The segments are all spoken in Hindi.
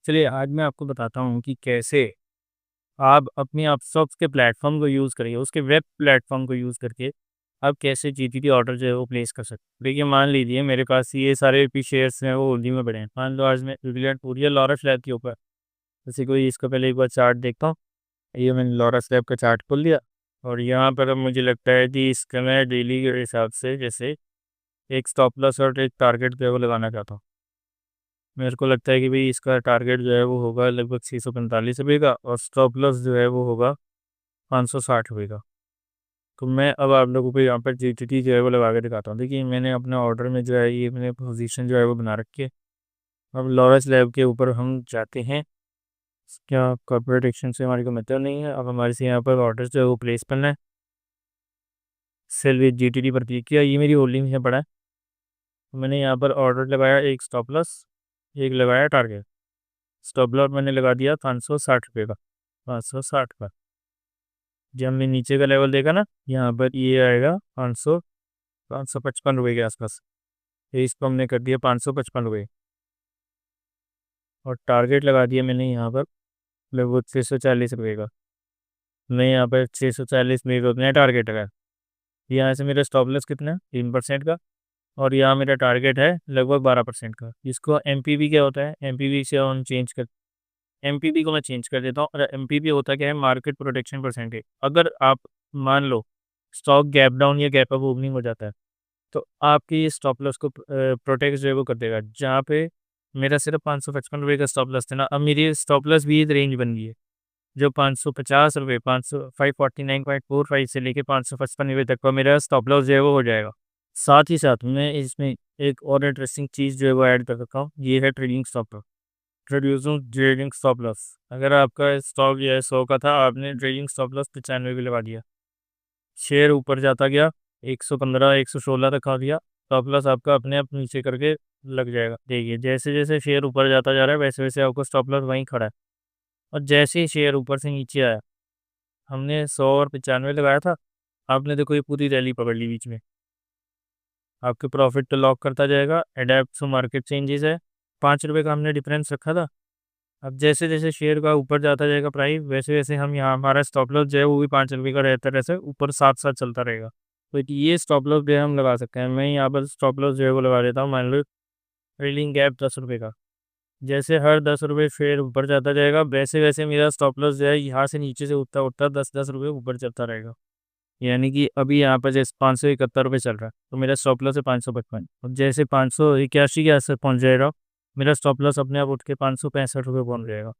चलिए आज मैं आपको बताता हूँ कि कैसे आप अपनी अपस्टॉक्स के प्लेटफॉर्म को यूज़ करिए, उसके वेब प्लेटफॉर्म को यूज़ करके आप कैसे जीटीटी ऑर्डर जो है वो प्लेस कर सकते हैं। देखिए मान लीजिए मेरे पास ये सारे पी शेयर्स हैं वो होल्डिंग में पड़े हैं। मान लो आज मैं रिलायंस पूरी लॉरस लैब के ऊपर जैसे कोई इसका पहले एक बार चार्ट देखता हूँ। ये मैंने लॉरस लैब का चार्ट खोल लिया और यहाँ पर अब मुझे लगता है कि इसका मैं डेली के हिसाब से जैसे एक स्टॉप लॉस और एक टारगेट जो है वो लगाना चाहता हूँ। मेरे को लगता है कि भाई इसका टारगेट जो है वो होगा लगभग 645 रुपये का और स्टॉप लॉस जो है वो होगा 560 रुपये का। तो मैं अब आप लोगों को यहाँ पर जीटीटी जो है वो लगा के दिखाता हूँ। देखिए मैंने अपने ऑर्डर में जो है ये मैंने पोजीशन जो है वो बना रखी है। अब लॉरस लैब के ऊपर हम जाते हैं। क्या कॉर्पोरेट एक्शन से हमारी कोई मतलब नहीं है। अब हमारे से यहाँ पर ऑर्डर जो है वो प्लेस करना है। सेल विद जीटीटी पर क्लिक किया, ये मेरी होल्डिंग है पड़ा है। तो मैंने यहाँ पर ऑर्डर लगाया, एक स्टॉप लॉस एक लगाया टारगेट। स्टॉप लॉस मैंने लगा दिया 560 रुपये का, 560 का। जब हमने नीचे का लेवल देखा ना यहाँ पर ये आएगा 555 रुपये के आसपास। ये इसको हमने कर दिया 555 रुपये और टारगेट लगा दिया मैंने यहाँ पर लगभग 640 रुपये का। मैं यहाँ पर 640 मेरे को उतना टारगेट लगा। यहाँ से मेरा स्टॉप लॉस कितना है 3% का और यहाँ मेरा टारगेट है लगभग 12% का। इसको एमपीवी क्या होता है, एमपीवी से हम चेंज कर एमपीवी को मैं चेंज कर देता हूँ। और एमपीवी होता क्या है, मार्केट प्रोटेक्शन परसेंटेज। अगर आप मान लो स्टॉक गैप डाउन या गैप अप ओपनिंग हो जाता है तो आपके ये स्टॉप लॉस को प्रोटेक्ट जो है वो कर देगा। जहाँ पे मेरा सिर्फ 555 रुपये का स्टॉप लॉस था ना, अब मेरी स्टॉप लॉस भी रेंज बन गई है जो 550 रुपये 549.45 से लेके 555 रुपये तक का मेरा स्टॉप लॉस जो है वो हो जाएगा। साथ ही साथ मैं इसमें एक और इंटरेस्टिंग चीज़ जो है वो ऐड कर सकता हूँ, ये है trading stop loss. Trading stop loss, अगर आपका स्टॉक जो है 100 का था, आपने ट्रेडिंग स्टॉप लॉस 95 पे लगा दिया, शेयर ऊपर जाता गया 115 116 तक आ गया, स्टॉप लॉस आपका अपने आप नीचे करके लग जाएगा। देखिए जैसे जैसे शेयर ऊपर जाता जा रहा है वैसे वैसे आपको स्टॉप लॉस वहीं खड़ा है। और जैसे ही शेयर ऊपर से नीचे आया, हमने 100 और 95 लगाया था, आपने देखो ये पूरी रैली पकड़ ली बीच में। आपके प्रॉफिट तो लॉक करता जाएगा, एडेप्ट टू मार्केट चेंजेस है। 5 रुपये का हमने डिफरेंस रखा था। अब जैसे जैसे शेयर का ऊपर जाता जाएगा प्राइस, वैसे वैसे हम यहाँ हमारा स्टॉप लॉस जो है वो भी 5 रुपये का रहता है, रहता ऊपर साथ साथ चलता रहेगा। तो ये स्टॉप लॉस जो है हम लगा सकते हैं। मैं यहाँ पर स्टॉप लॉस जो है वो लगा देता हूँ, मान लो ट्रेलिंग गैप 10 रुपये का। जैसे हर 10 रुपये शेयर ऊपर जाता जाएगा वैसे वैसे मेरा स्टॉप लॉस जो है यहाँ से नीचे से उठता उठता 10-10 रुपये ऊपर चलता रहेगा। यानी कि अभी यहाँ पर जैसे 571 रुपये चल रहा है तो मेरा स्टॉप लॉस है 555। और जैसे 581 के आसपास पहुँच जाएगा मेरा स्टॉप लॉस अपने आप उठ के 565 रुपये पहुँच जाएगा।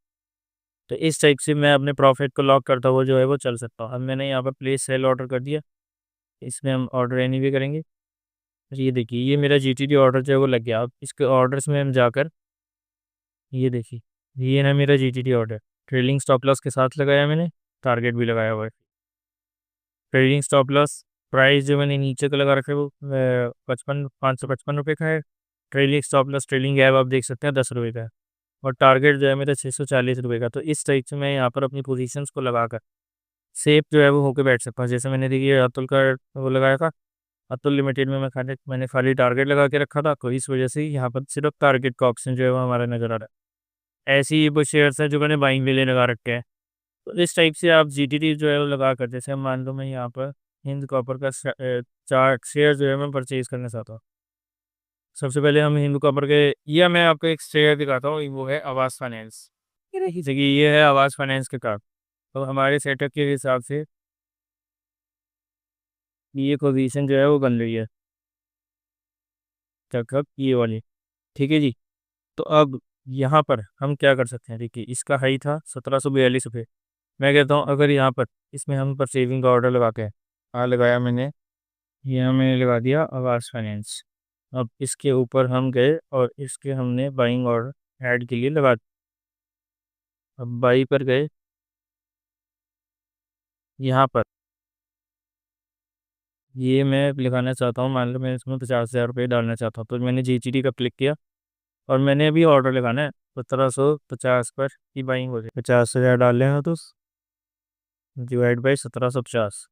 तो इस टाइप से मैं अपने प्रॉफिट को लॉक करता हुआ जो है वो चल सकता हूँ। अब मैंने यहाँ पर प्लेस सेल ऑर्डर कर दिया, इसमें हम ऑर्डर एनी भी करेंगे। ये देखिए ये मेरा जीटीडी ऑर्डर जो है वो लग गया। अब इसके ऑर्डर्स में हम जाकर ये देखिए ये ना मेरा GTD order trailing stop loss के साथ लगाया मैंने, टारगेट भी लगाया हुआ है। ट्रेडिंग स्टॉप लॉस प्राइस जो मैंने नीचे का लगा रखा है वो 555 रुपये का है। Trailing stop loss trailing gap आप देख सकते हैं 10 रुपये का है। और टारगेट जो है मेरा 640 रुपये का। तो इस टाइप से मैं यहाँ पर अपनी पोजीशंस को लगाकर सेफ जो है वो होकर बैठ सकता हूँ। जैसे मैंने देखिए अतुल का वो लगाया था, अतुल लिमिटेड में मैंने खाली टारगेट लगा के रखा था, तो इस वजह से यहाँ पर सिर्फ टारगेट का ऑप्शन जो है वो हमारा नजर आ रहा है। ऐसे ही वो शेयर्स हैं जो मैंने बाइंग के लिए लगा रखे हैं। तो इस टाइप से आप जीटीटी जो है वो लगा कर, जैसे मान लो मैं यहाँ पर हिंद कॉपर का चार्ट शेयर जो है मैं परचेज करना चाहता हूँ। सबसे पहले हम हिंद कॉपर के, या मैं आपको एक शेयर दिखाता हूँ, वो है आवास फाइनेंस। ये देखिए देखिए, ये है आवास फाइनेंस के कार्ड। तो हमारे सेटअप के हिसाब से ये पोजीशन जो है वो बन रही है तक ये वाली। ठीक है जी। तो अब यहाँ पर हम क्या कर सकते हैं, देखिए इसका हाई था 1742 रुपये। मैं कहता हूँ अगर यहाँ पर इसमें हम पर सेविंग का ऑर्डर लगा के लगाया मैंने, यहाँ मैंने लगा दिया आवास फाइनेंस। अब इसके ऊपर हम गए और इसके हमने बाइंग ऑर्डर ऐड के लिए लगा दिया। अब बाई पर गए, यहाँ पर ये मैं लगाना चाहता हूँ, मान लो मैं इसमें 50,000 रुपये डालना चाहता हूँ। तो मैंने जीटीडी का क्लिक किया और मैंने अभी ऑर्डर लगाना है 1750 पर की बाइंग हो जाए। 50,000 डाल लेना तो डिवाइड बाई 1750,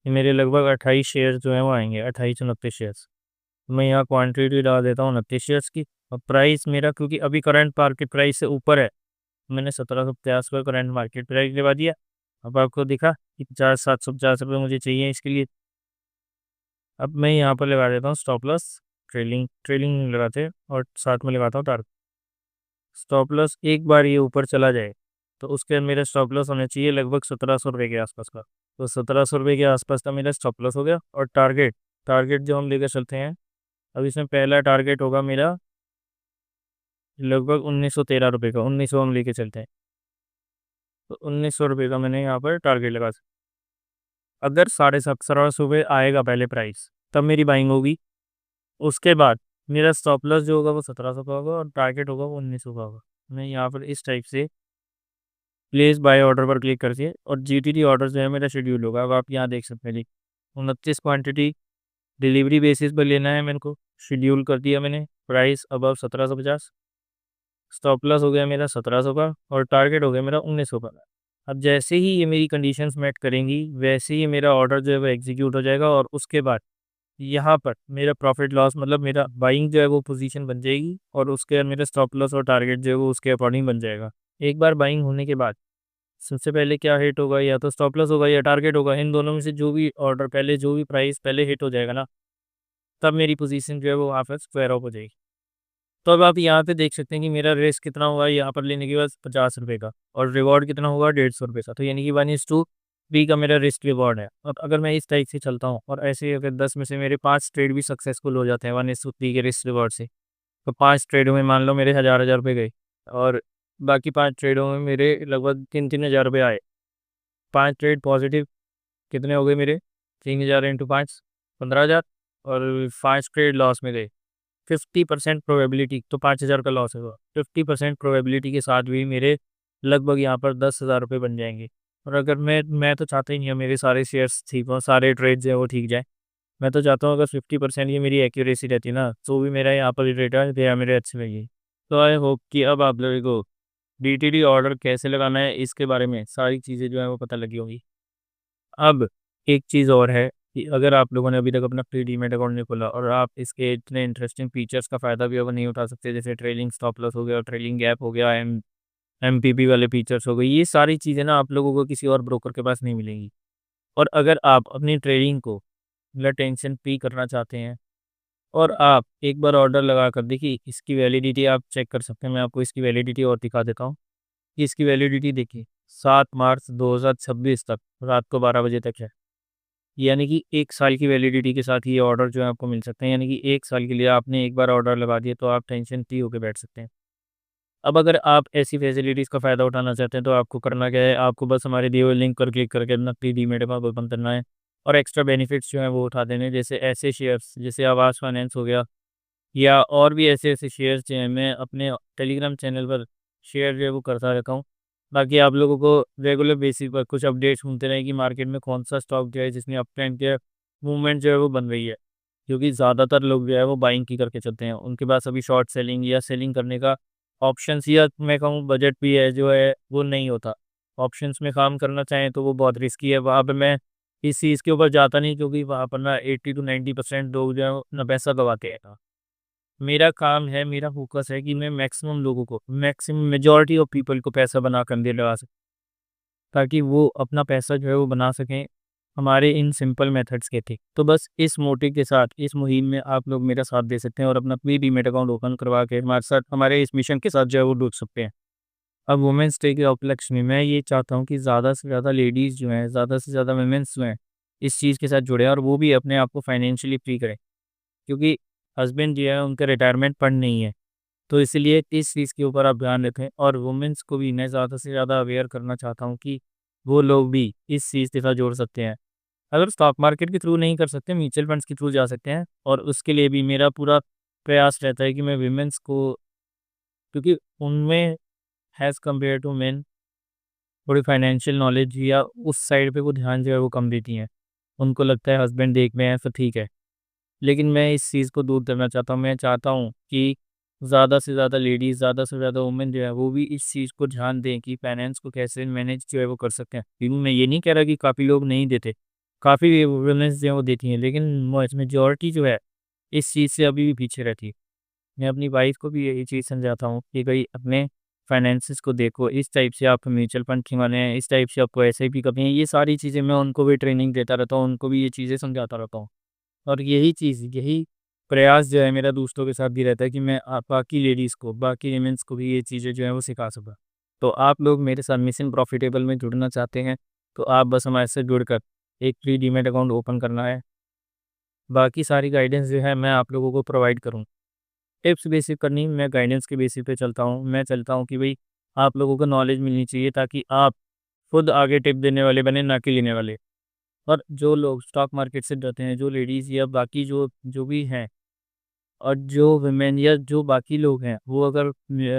ये मेरे लगभग 28 शेयर जो है वो आएंगे, 28-29 शेयर्स। मैं यहाँ क्वांटिटी डाल देता हूँ 29 शेयर्स की। और प्राइस मेरा क्योंकि अभी करंट मार्केट प्राइस से ऊपर है मैंने 1750 पर करंट मार्केट प्राइस लगा दिया। अब आपको दिखा कि 750 रुपये मुझे चाहिए इसके लिए। अब मैं यहाँ पर लगा देता हूँ स्टॉप लॉस। ट्रेलिंग ट्रेलिंग नहीं लगाते, और साथ में लगाता हूँ टारगेट। स्टॉप लॉस एक बार ये ऊपर चला जाए तो उसके मेरा स्टॉप लॉस होना चाहिए लगभग 1700 रुपये के आसपास का। तो 1700 रुपये के आसपास का मेरा स्टॉप लॉस हो गया। और टारगेट टारगेट जो हम लेकर चलते हैं, अब इसमें पहला टारगेट होगा मेरा लगभग 1913 रुपये का। 1900 हम लेके चलते हैं, तो 1900 रुपये का मैंने यहाँ पर टारगेट लगा। अगर 1750 रुपये आएगा पहले प्राइस, तब मेरी बाइंग होगी। उसके बाद मेरा स्टॉप लॉस जो होगा वो 1700 का होगा, और टारगेट होगा वो 1900 का होगा। मैं यहाँ पर इस टाइप से प्लेस बाय ऑर्डर पर क्लिक करके, और जीटीडी ऑर्डर जो है मेरा शेड्यूल होगा। अब आप यहाँ देख सकते हैं जी, 29 क्वांटिटी डिलीवरी बेसिस पर लेना है मेरे को। शेड्यूल कर दिया मैंने, प्राइस अबव 1750, स्टॉप लॉस हो गया मेरा 1700 का, और टारगेट हो गया मेरा 1900 का। अब जैसे ही ये मेरी कंडीशंस मेट करेंगी, वैसे ही मेरा ऑर्डर जो है वो एग्जीक्यूट हो जाएगा, और उसके बाद यहाँ पर मेरा प्रॉफिट लॉस मतलब मेरा बाइंग जो है वो पोजीशन बन जाएगी, और उसके बाद मेरा स्टॉप लॉस और टारगेट जो है वो उसके अकॉर्डिंग बन जाएगा। एक बार बाइंग होने के बाद सबसे पहले क्या हिट होगा, या तो स्टॉप लॉस होगा या टारगेट होगा। इन दोनों में से जो भी ऑर्डर पहले, जो भी प्राइस पहले हिट हो जाएगा ना, तब मेरी पोजीशन जो है वो वहाँ पर स्क्वायर ऑफ हो जाएगी। तो अब आप यहाँ पे देख सकते हैं कि मेरा रिस्क कितना हुआ यहाँ पर लेने के बाद 50 रुपये का, और रिवॉर्ड कितना हुआ 150 रुपये का। तो यानी कि 1:3 का मेरा रिस्क रिवॉर्ड है। और अगर मैं इस टाइप से चलता हूँ, और ऐसे अगर 10 में से मेरे 5 ट्रेड भी सक्सेसफुल हो जाते हैं 1:3 के रिस्क रिवॉर्ड से, तो 5 ट्रेडों में मान लो मेरे 1000 रुपये गए, और बाकी 5 ट्रेडों में मेरे लगभग 3-3 हज़ार रुपये आए। 5 ट्रेड पॉजिटिव कितने हो गए मेरे, 3000 इंटू 5 15,000, और 5 ट्रेड लॉस में गए 50% प्रोबेबिलिटी, तो 5,000 का लॉस होगा। 50% प्रोबेबिलिटी के साथ भी मेरे लगभग यहाँ पर 10,000 रुपये बन जाएंगे। और अगर मैं तो चाहता ही नहीं है मेरे सारे शेयर्स ठीक हों, सारे ट्रेड जो है वो ठीक जाए। मैं तो चाहता हूँ अगर 50% ये मेरी एक्यूरेसी रहती ना, तो भी मेरा यहाँ पर रेट है मेरे अच्छे लगे। तो आई होप कि अब आप लोगों को डीटीडी ऑर्डर कैसे लगाना है इसके बारे में सारी चीज़ें जो है वो पता लगी होंगी। अब एक चीज़ और है कि अगर आप लोगों ने अभी तक अपना फ्री डीमैट अकाउंट नहीं खोला, और आप इसके इतने इंटरेस्टिंग फीचर्स का फ़ायदा भी अगर नहीं उठा सकते, जैसे ट्रेलिंग स्टॉप लॉस हो गया, ट्रेलिंग गैप हो गया, एमपीपी वाले फीचर्स हो गए, ये सारी चीज़ें ना आप लोगों को किसी और ब्रोकर के पास नहीं मिलेंगी। और अगर आप अपनी ट्रेडिंग को मतलब टेंशन फ्री करना चाहते हैं, और आप एक बार ऑर्डर लगा कर देखिए, इसकी वैलिडिटी आप चेक कर सकते हैं। मैं आपको इसकी वैलिडिटी और दिखा देता हूँ कि इसकी वैलिडिटी देखिए 7 मार्च 2026 तक रात को 12 बजे तक है। यानी कि 1 साल की वैलिडिटी के साथ ये ऑर्डर जो है आपको मिल सकते हैं। यानी कि 1 साल के लिए आपने एक बार ऑर्डर लगा दिया तो आप टेंशन फ्री होकर बैठ सकते हैं। अब अगर आप ऐसी फैसिलिटीज़ का फ़ायदा उठाना चाहते हैं, तो आपको करना क्या है, आपको बस हमारे दिए हुए लिंक पर क्लिक करके अपना फ्री डीमैट अकाउंट ओपन करना है, और एक्स्ट्रा बेनिफिट्स जो हैं वो उठा देने हैं। जैसे ऐसे शेयर्स जैसे आवास फाइनेंस हो गया, या और भी ऐसे-ऐसे शेयर्स जो हैं मैं अपने टेलीग्राम चैनल पर शेयर जो है वो करता रहता हूँ। ताकि आप लोगों को रेगुलर बेसिस पर कुछ अपडेट्स मिलते रहें कि मार्केट में कौन-सा स्टॉक जो है जिसमें अप ट्रेंड जो है मूवमेंट जो है वो बन रही है। क्योंकि ज़्यादातर लोग जो है वो बाइंग की करके चलते हैं। उनके पास अभी शॉर्ट सेलिंग या सेलिंग करने का ऑप्शंस, या मैं कहूँ बजट भी है जो है वो नहीं होता। ऑप्शंस में काम करना चाहें तो वो बहुत रिस्की है। वहाँ पे मैं इस चीज़ के ऊपर जाता नहीं, क्योंकि वहाँ पर ना 80 टू 90% लोग जो है अपना पैसा गँवाते हैं। मेरा काम है, मेरा फ़ोकस है कि मैं मैक्सिमम लोगों को, मैक्सिमम मेजॉरिटी ऑफ पीपल को पैसा बना कर दिलवा सकूँ, ताकि वो अपना पैसा जो है वो बना सकें हमारे इन सिंपल मेथड्स के थे। तो बस इस मोटिव के साथ इस मुहिम में आप लोग मेरा साथ दे सकते हैं, और अपना प्री डीमैट अकाउंट ओपन करवा के हमारे साथ हमारे इस मिशन के साथ जो है वो जुड़ सकते हैं। अब वुमेन्स डे के उपलक्ष्य में मैं ये चाहता हूँ कि ज़्यादा से ज़्यादा लेडीज़ जो हैं, ज़्यादा से ज़्यादा वुमेन्स जो हैं, इस चीज़ के साथ जुड़ें, और वो भी अपने आप को फाइनेंशियली फ्री करें। क्योंकि हस्बैंड जो है उनका रिटायरमेंट फंड नहीं है। तो इसलिए इस चीज़ के ऊपर आप ध्यान रखें, और वुमेन्स को भी मैं ज़्यादा से ज़्यादा अवेयर करना चाहता हूँ कि वो लोग भी इस चीज़ के साथ जुड़ सकते हैं। अगर स्टॉक मार्केट के थ्रू नहीं कर सकते, म्यूचुअल फंड्स के थ्रू जा सकते हैं, और उसके लिए भी मेरा पूरा प्रयास रहता है कि मैं वुमेन्स को, क्योंकि उनमें एज़ कम्पेयर टू मेन थोड़ी फाइनेंशियल नॉलेज या उस साइड पे वो ध्यान जो है वो कम देती हैं। उनको लगता है हस्बैंड देख रहे हैं तो ठीक है। लेकिन मैं इस चीज़ को दूर करना चाहता हूँ। मैं चाहता हूँ कि ज़्यादा से ज़्यादा लेडीज़, ज़्यादा से ज़्यादा वुमेन जो है वो भी इस चीज़ को ध्यान दें कि फाइनेंस को कैसे मैनेज जो है वो कर सकते हैं। क्योंकि मैं ये नहीं कह रहा कि काफ़ी लोग नहीं देते, काफ़ी वुमेन्स जो है वो देती हैं, लेकिन मेजॉरिटी जो है इस चीज़ से अभी भी पीछे रहती है। मैं अपनी वाइफ़ को भी यही चीज़ समझाता हूँ कि भई अपने फाइनेंसिस को देखो, इस टाइप से आप म्यूचुअल फंड क्यों हैं, इस टाइप से आपको एसआईपी करनी है, ये सारी चीज़ें मैं उनको भी ट्रेनिंग देता रहता हूँ, उनको भी ये चीज़ें समझाता रहता हूँ। और यही प्रयास जो है मेरा दोस्तों के साथ भी रहता है कि मैं बाकी लेडीज़ को, बाकी वुमेन्स को भी ये चीज़ें जो है वो सिखा सकूँ। तो आप लोग मेरे साथ मिशन प्रॉफिटेबल में जुड़ना चाहते हैं, तो आप बस हमारे से जुड़कर एक फ्री डीमैट अकाउंट ओपन करना है। बाकी सारी गाइडेंस जो है मैं आप लोगों को प्रोवाइड करूँ। टिप्स बेसिक करनी, मैं गाइडेंस के बेसिस पे चलता हूँ। मैं चलता हूँ कि भई आप लोगों को नॉलेज मिलनी चाहिए ताकि आप खुद आगे टिप देने वाले बने, ना कि लेने वाले। और जो लोग स्टॉक मार्केट से डरते हैं, जो लेडीज़ या बाकी जो जो भी हैं, और जो वुमेन या जो बाकी लोग हैं, वो अगर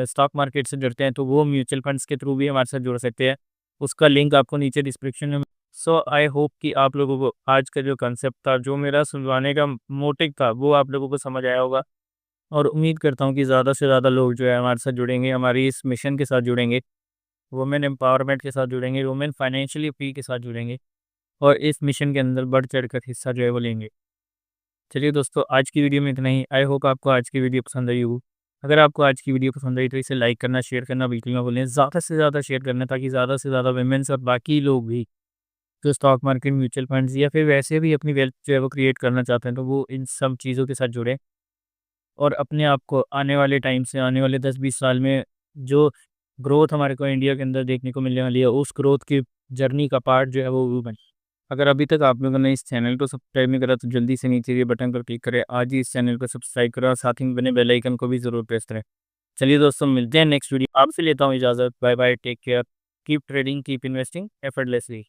स्टॉक मार्केट से डरते हैं, तो वो म्यूचुअल फंड्स के थ्रू भी हमारे साथ जुड़ सकते हैं। उसका लिंक आपको नीचे डिस्क्रिप्शन में। सो आई होप कि आप लोगों को आज का जो कांसेप्ट था, जो मेरा सुलझाने का मोटिव था, वो आप लोगों को समझ आया होगा। और उम्मीद करता हूँ कि ज़्यादा से ज़्यादा लोग जो है हमारे साथ जुड़ेंगे, हमारी इस मिशन के साथ जुड़ेंगे, वुमेन एम्पावरमेंट के साथ जुड़ेंगे, वुमेन फाइनेंशियली फ्री के साथ जुड़ेंगे और इस मिशन के अंदर बढ़-चढ़ कर हिस्सा जो है वो लेंगे। चलिए दोस्तों, आज की वीडियो में इतना ही। आई होप आपको आज की वीडियो पसंद आई हो। अगर आपको आज की वीडियो पसंद आई तो इसे लाइक करना, शेयर करना बिल्कुल ना भूलें। ज़्यादा से ज़्यादा शेयर करना ताकि ज़्यादा से ज़्यादा वुमेन्स और बाकी लोग भी जो स्टॉक मार्केट, म्यूचुअल फंड्स या फिर वैसे भी अपनी वेल्थ जो है वो क्रिएट करना चाहते हैं, तो वो इन सब चीज़ों के साथ जुड़ें और अपने आप को आने वाले टाइम से, आने वाले 10-20 साल में जो ग्रोथ हमारे को इंडिया के अंदर देखने को मिलने वाली है, उस ग्रोथ की जर्नी का पार्ट जो है वो बने। अगर अभी तक आप लोगों ने इस चैनल को सब्सक्राइब नहीं करा तो जल्दी से नीचे ये बटन पर क्लिक करें। आज ही इस चैनल को सब्सक्राइब करें और साथ ही में बने बेल आइकन को भी ज़रूर प्रेस करें। चलिए दोस्तों, मिलते हैं नेक्स्ट वीडियो। आपसे लेता हूँ इजाज़त। Bye bye, take care, keep trading, keep investing effortlessly.